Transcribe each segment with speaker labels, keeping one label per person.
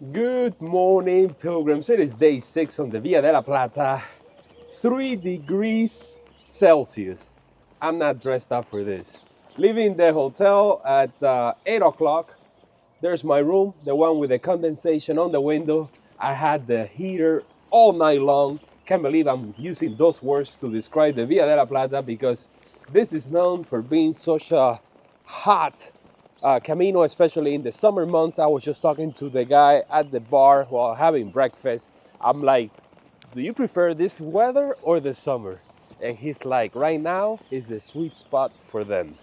Speaker 1: Good morning, pilgrims. It is day 6 on the Via de la Plata. 3 degrees Celsius. I'm not dressed up for this. Leaving the hotel at 8 o'clock. There's my room, the one with the condensation on the window. I had the heater all night long. Can't believe I'm using those words to describe the Via de la Plata because this is known for being such a hot Camino, especially in the summer months. I was just talking to the guy at the bar while having breakfast. I'm like, do you prefer this weather or the summer? And he's like, right now is the sweet spot for them.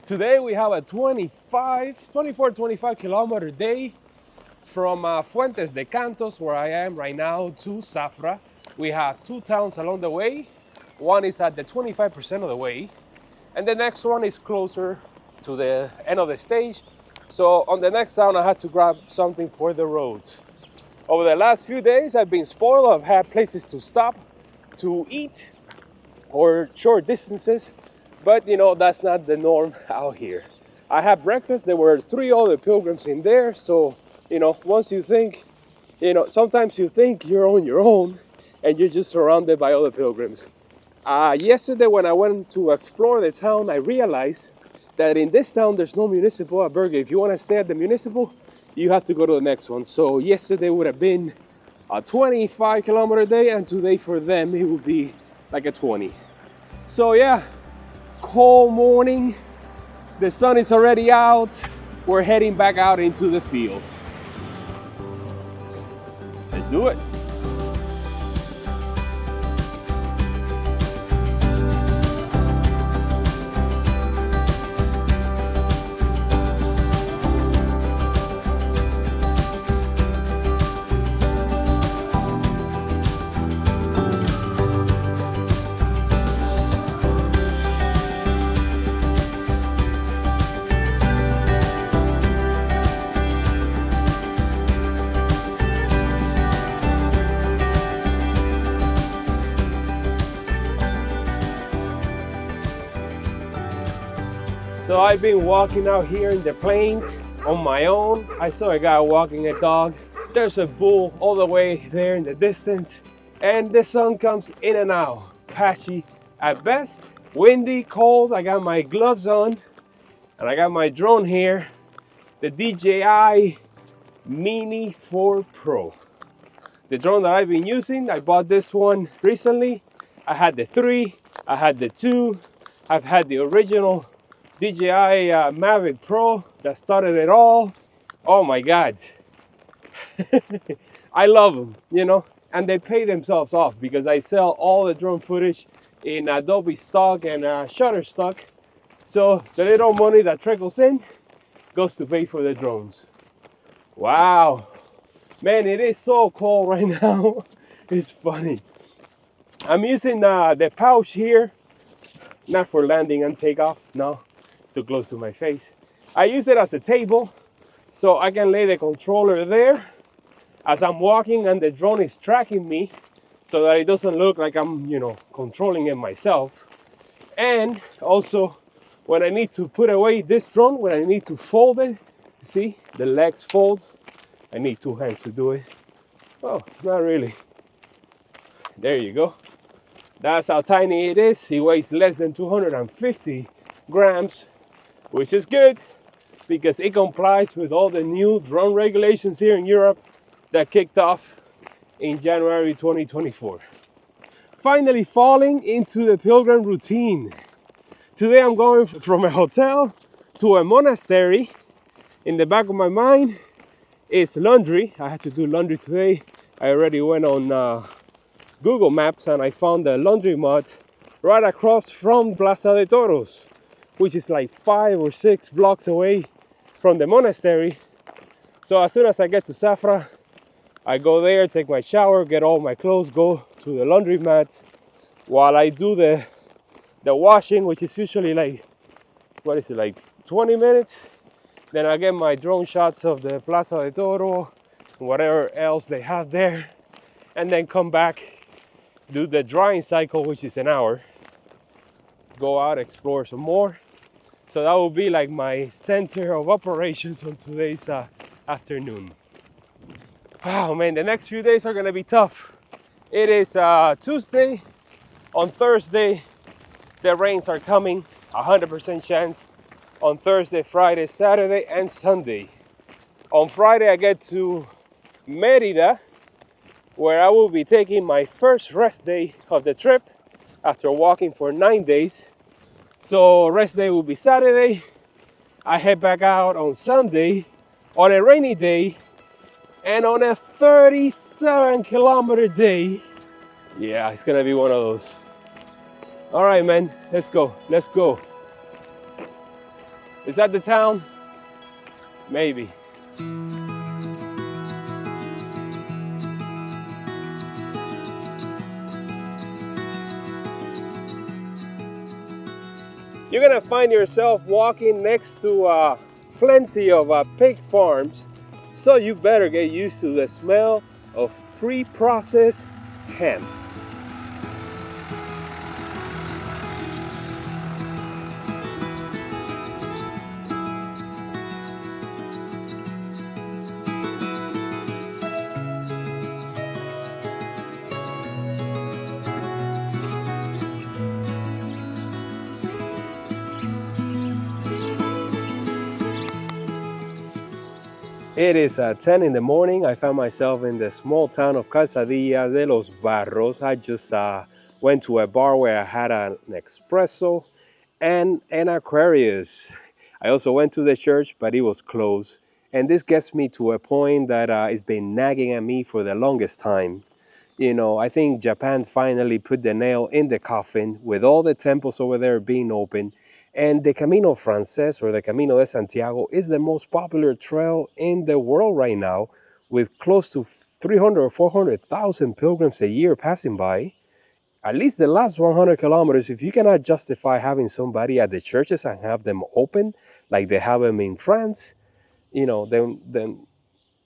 Speaker 1: Today we have a 24-25 kilometer day from Fuentes de Cantos, where I am right now, to Zafra. We have 2 towns along the way. One is at the 25% of the way, and the next one is closer to the end of the stage. So on the next town, I had to grab something for the road. Over the last few days, I've been spoiled. I've had places to stop, to eat, or short distances, but that's not the norm out here. I had breakfast. There were 3 other pilgrims in there, so once you think, sometimes you think you're on your own, and you're just surrounded by other pilgrims. Yesterday, when I went to explore the town, I realized that in this town there's no municipal albergue. If you want to stay at the municipal, you have to go to the next one. So yesterday would have been a 25 kilometer day, and today for them it would be like a 20. So yeah, cold morning, the sun is already out. We're heading back out into the fields. Let's do it. So I've been walking out here in the plains on my own. I saw a guy walking a dog. There's a bull all the way there in the distance, and the sun comes in and out. Patchy at best, windy, cold. I got my gloves on, and I got my drone here, the DJI Mini 4 Pro. The drone that I've been using, I bought this one recently. I had the 3, I had the 2, I've had the original DJI Mavic Pro that started it all. Oh my God. I love them, and they pay themselves off because I sell all the drone footage in Adobe stock and Shutterstock. So the little money that trickles in goes to pay for the drones. Wow. Man, it is so cold right now. It's funny. I'm using the pouch here, not for landing and takeoff, no. It's too close to my face. I use it as a table so I can lay the controller there as I'm walking and the drone is tracking me so that it doesn't look like I'm, controlling it myself. And also when I need to put away this drone, when I need to fold it, see the legs fold. I need 2 hands to do it. Oh, not really. There you go. That's how tiny it is. It weighs less than 250 grams. Which is good because it complies with all the new drone regulations here in Europe that kicked off in January 2024. Finally falling into the pilgrim routine. Today I'm going from a hotel to a monastery. In the back of my mind is laundry. I had to do laundry today. I already went on Google Maps and I found a laundromat right across from Plaza de Toros, which is like 5 or 6 blocks away from the monastery. So as soon as I get to Zafra, I go there, take my shower, get all my clothes, go to the laundromat while I do the washing, which is usually like 20 minutes. Then I get my drone shots of the Plaza de Toro and whatever else they have there, and then come back, do the drying cycle, which is an hour, go out, explore some more. So that will be like my center of operations on today's afternoon. Oh man, the next few days are gonna be tough. It is Tuesday. On Thursday, the rains are coming, 100% chance. On Thursday, Friday, Saturday, and Sunday. On Friday, I get to Mérida, where I will be taking my first rest day of the trip after walking for 9 days. So rest day will be Saturday. I head back out on Sunday on a rainy day and on a 37-kilometer day. Yeah, it's gonna be one of those. All right, man, let's go. Let's go. Is that the town? Maybe. You're gonna find yourself walking next to plenty of pig farms, so you better get used to the smell of pre-processed ham. It is 10 in the morning. I found myself in the small town of Calzadilla de los Barros. I just went to a bar where I had an espresso and an Aquarius. I also went to the church, but it was closed. And this gets me to a point that it's been nagging at me for the longest time. You know, I think Japan finally put the nail in the coffin with all the temples over there being open. And the Camino Frances, or the Camino de Santiago, is the most popular trail in the world right now, with close to 300 or 400,000 pilgrims a year passing by. At least the last 100 kilometers, if you cannot justify having somebody at the churches and have them open, like they have them in France, you know, then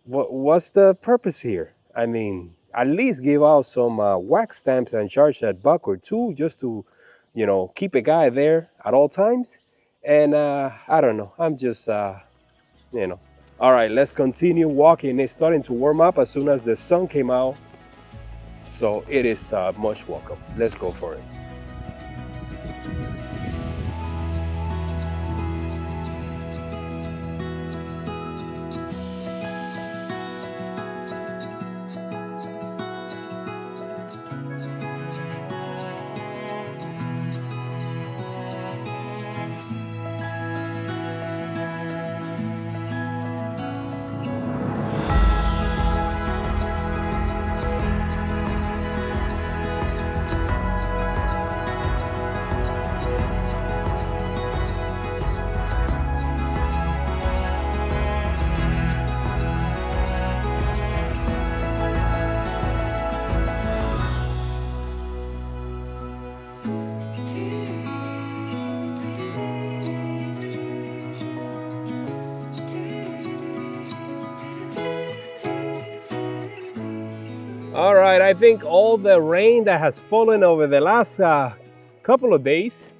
Speaker 1: what's the purpose here? I mean, at least give out some wax stamps and charge that buck or two just to, you know, keep a guy there at all times. And I don't know, I'm just, you know. All right, let's continue walking. It's starting to warm up as soon as the sun came out. So it is much welcome. Let's go for it. All right, I think all the rain that has fallen over the last couple of days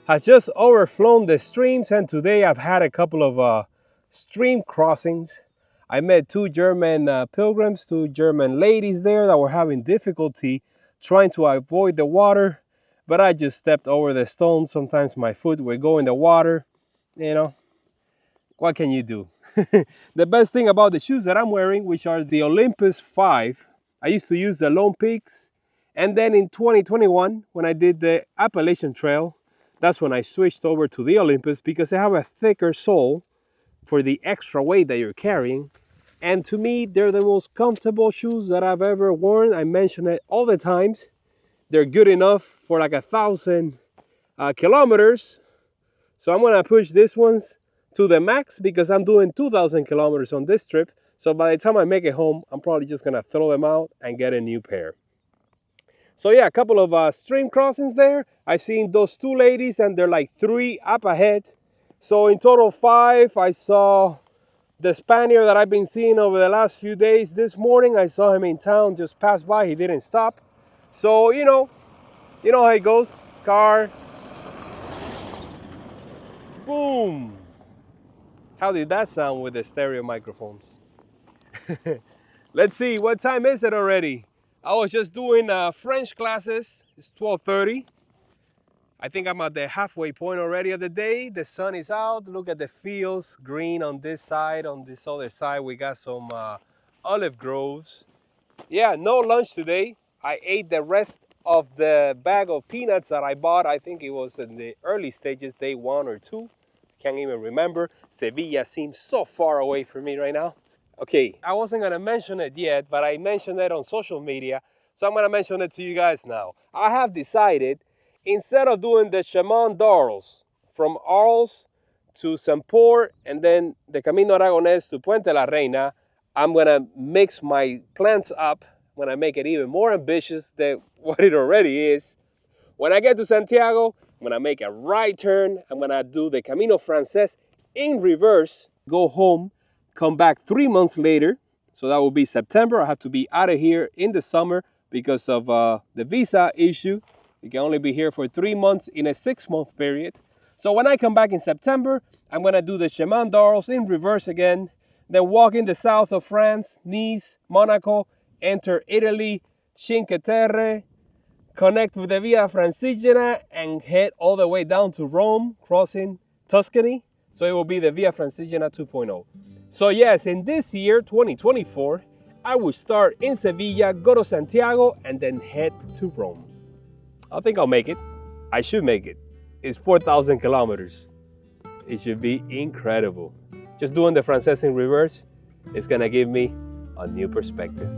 Speaker 1: has just overflown the streams, and today I've had a couple of stream crossings. I met two German pilgrims, two German ladies there that were having difficulty trying to avoid the water, but I just stepped over the stones. Sometimes my foot would go in the water, you know. What can you do? The best thing about the shoes that I'm wearing, which are the Olympus 5, I used to use the Lone Peaks, and then in 2021, when I did the Appalachian Trail, that's when I switched over to the Olympus because they have a thicker sole for the extra weight that you're carrying. And to me, they're the most comfortable shoes that I've ever worn. I mention it all the times. They're good enough for like 1,000 kilometers. So I'm gonna push these ones to the max because I'm doing 2,000 kilometers on this trip. So by the time I make it home, I'm probably just gonna throw them out and get a new pair. So yeah, a couple of stream crossings there. I've seen those two ladies and they're like 3 up ahead. So in total 5. I saw the Spaniard that I've been seeing over the last few days. This morning I saw him in town, just passed by, he didn't stop. So you know how it goes. Car, boom. How did that sound with the stereo microphones? Let's see, what time is it already? I was just doing French classes. It's 12:30. I think I'm at the halfway point already of the day. The sun is out. Look at the fields, green on this side. On this other side, we got some olive groves. Yeah, no lunch today. I ate the rest of the bag of peanuts that I bought. I think it was in the early stages, day 1 or 2. Can't even remember. Sevilla seems so far away from me right now. Okay, I wasn't gonna mention it yet, but I mentioned it on social media, so I'm gonna mention it to you guys now. I have decided, instead of doing the Chemin d'Arles from Arles to Saint-Port and then the Camino Aragonés to Puente la Reina, I'm gonna mix my plans up. I'm gonna make it even more ambitious than what it already is. When I get to Santiago, I'm gonna make a right turn. I'm gonna do the Camino Frances in reverse, go home, come back 3 months later. So that will be September. I have to be out of here in the summer because of the visa issue. You can only be here for 3 months in a 6-month period. So when I come back in September, I'm gonna do the Chemin d'Arles in reverse again, then walk in the south of France, Nice, Monaco, enter Italy, Cinque Terre, connect with the Via Francigena and head all the way down to Rome, crossing Tuscany. So it will be the Via Francigena 2.0. So yes, in this year, 2024, I will start in Sevilla, go to Santiago, and then head to Rome. I think I'll make it. I should make it. It's 4,000 kilometers. It should be incredible. Just doing the Frances in reverse is gonna give me a new perspective.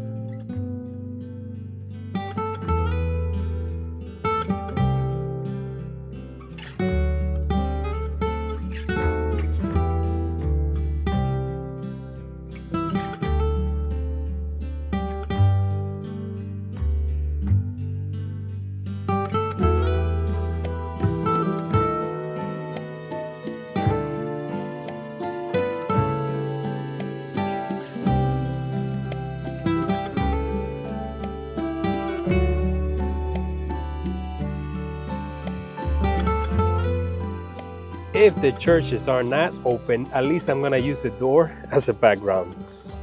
Speaker 1: If the churches are not open, at least I'm gonna use the door as a background.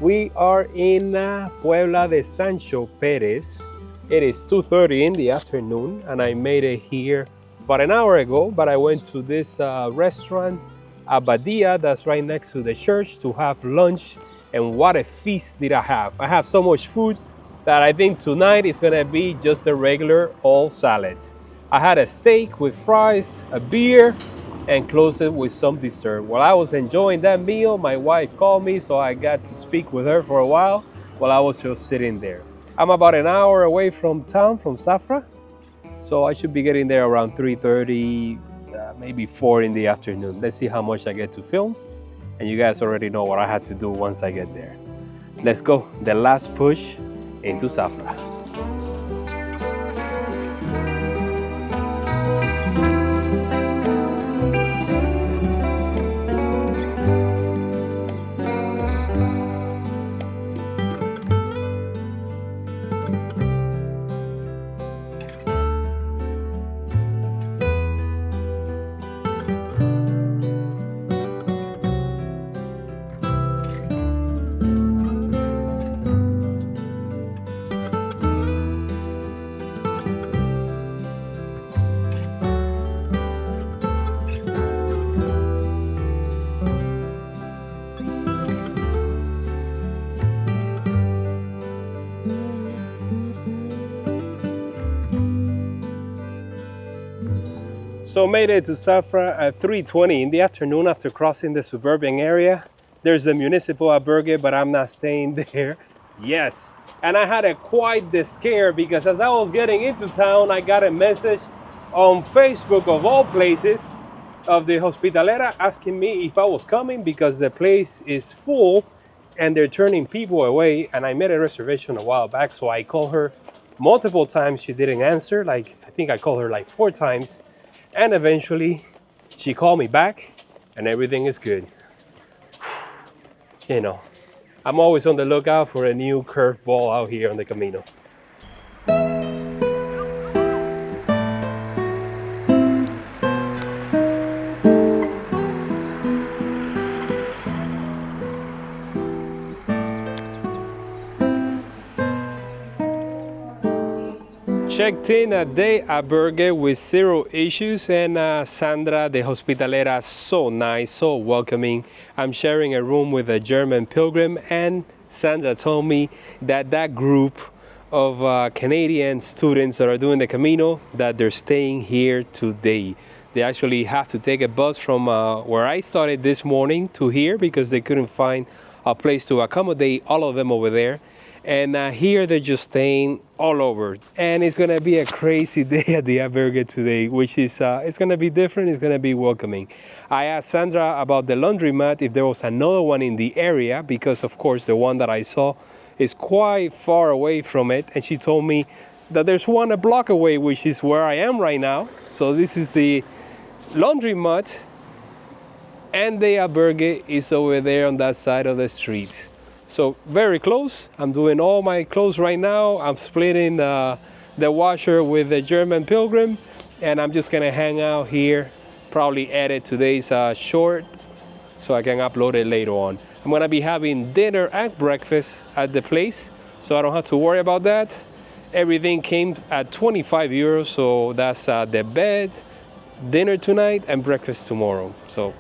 Speaker 1: We are in Puebla de Sancho Perez. It is 2:30 in the afternoon and I made it here about an hour ago, but I went to this restaurant, Abadia, that's right next to the church, to have lunch, and what a feast did I have. I have so much food that I think tonight is gonna be just a regular all salad. I had a steak with fries, a beer, and close it with some dessert. While I was enjoying that meal, my wife called me, so I got to speak with her for a while I was just sitting there. I'm about an hour away from town, from Zafra, so I should be getting there around 3:30, maybe 4 in the afternoon. Let's see how much I get to film, and you guys already know what I had to do once I get there. Let's go, the last push into Zafra. So made it to Zafra at 3:20 in the afternoon after crossing the suburban area. There's the municipal albergue, but I'm not staying there. Yes, and I had quite the scare because as I was getting into town, I got a message on Facebook of all places of the Hospitalera asking me if I was coming because the place is full and they're turning people away, and I made a reservation a while back, so I called her multiple times. She didn't answer. I think I called her like 4 times. And eventually, she called me back, and everything is good. You know, I'm always on the lookout for a new curveball out here on the Camino. Checked in at the Albergue with 0 issues, and Sandra, the hospitalera, so nice, so welcoming. I'm sharing a room with a German pilgrim, and Sandra told me that that group of Canadian students that are doing the Camino, that they're staying here today. They actually have to take a bus from where I started this morning to here because they couldn't find a place to accommodate all of them over there. And here they're just staying all over. And it's gonna be a crazy day at the Albergue today, which is, it's gonna be different, it's gonna be welcoming. I asked Sandra about the laundromat, if there was another one in the area, because of course the one that I saw is quite far away from it. And she told me that there's one a block away, which is where I am right now. So this is the laundromat, and the Albergue is over there on that side of the street. So very close. I'm doing all my clothes right now. I'm splitting the washer with the German pilgrim, and I'm just gonna hang out here, probably edit today's short so I can upload it later on. I'm gonna be having dinner and breakfast at the place, so I don't have to worry about that. Everything came at 25 euros, so that's the bed, dinner tonight, and breakfast tomorrow. So,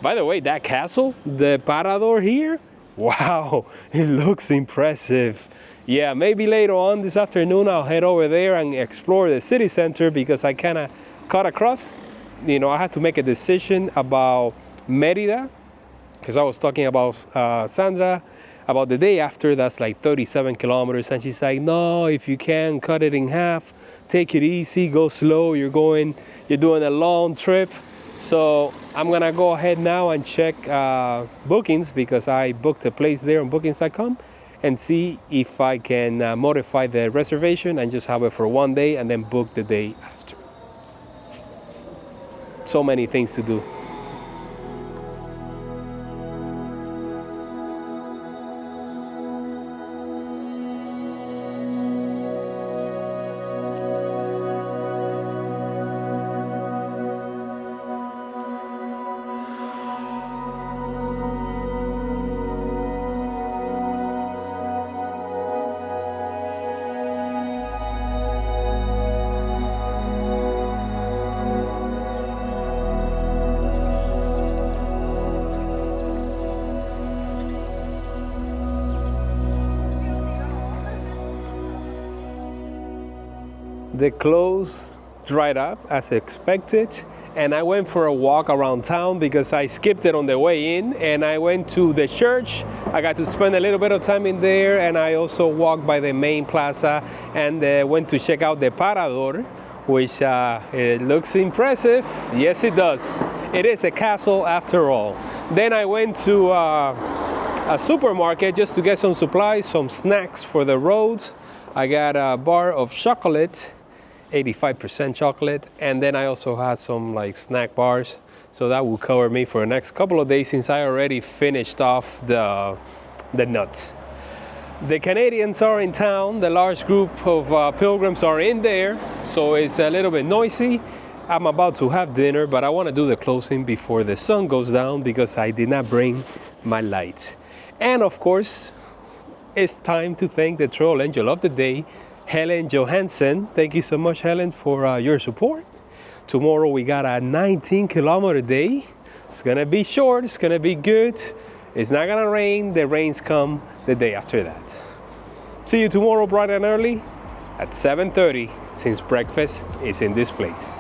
Speaker 1: by the way, that castle, the Parador here, wow, it looks impressive. Yeah, maybe later on this afternoon I'll head over there and explore the city center because I kind of cut across. You know, I had to make a decision about Mérida because I was talking about Sandra about the day after. That's like 37 kilometers, and she's like, no, if you can cut it in half, take it easy, go slow, you're doing a long trip. So I'm gonna go ahead now and check bookings because I booked a place there on bookings.com and see if I can modify the reservation and just have it for one day and then book the day after. So many things to do. The clothes dried up as expected, and I went for a walk around town because I skipped it on the way in, and I went to the church. I got to spend a little bit of time in there, and I also walked by the main plaza and went to check out the Parador, which it looks impressive. Yes, it does. It is a castle after all. Then I went to a supermarket just to get some supplies, some snacks for the road. I got a bar of chocolate, 85% chocolate, and then I also had some like snack bars, so that will cover me for the next couple of days since I already finished off the nuts. The Canadians are in town. The large group of pilgrims are in there, so it's a little bit noisy. I'm about to have dinner, but I want to do the closing before the sun goes down because I did not bring my light. And of course, it's time to thank the Trail Angel of the Day, Helen Johansson. Thank you so much, Helen, for your support. Tomorrow we got a 19-kilometer day. It's gonna be short, it's gonna be good. It's not gonna rain. The rains come the day after that. See you tomorrow bright and early at 7:30, since breakfast is in this place.